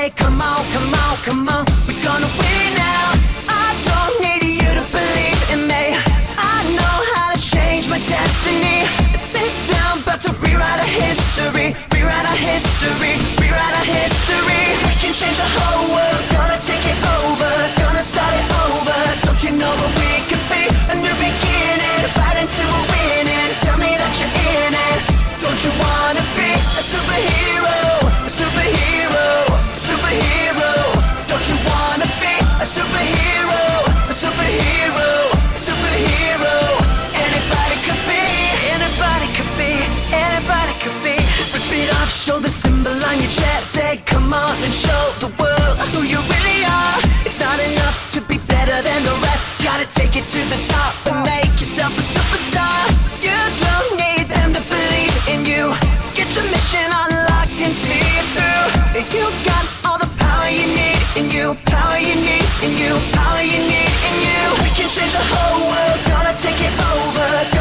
say, come on, come on, come on, we're gonna win now. I don't need you to believe in me. I know how to change my destiny. Sit down, about to rewrite our history, rewrite our history, rewrite our history. We can change the whole world, gonna take it over, gonna start it over. Don't you know that we could be a new beginning, fighting to a winning? Tell me that you're in it. Don't you wanna be a superhero, a superhero, a superhero? Don't you wanna be a superhero, a superhero, a superhero? Anybody could be, anybody could be, anybody could be. Rip it off, show the symbol on your chest. Say, come on and show the world who you really are. It's not enough to be better than the rest. Gotta take it to the top and make yourself a superstar. You don't need them to believe in you. Get your mission unlocked and see it through. You've got all the power you need in you, power you need in you, power you need in you. We can change the whole world, gonna take it over.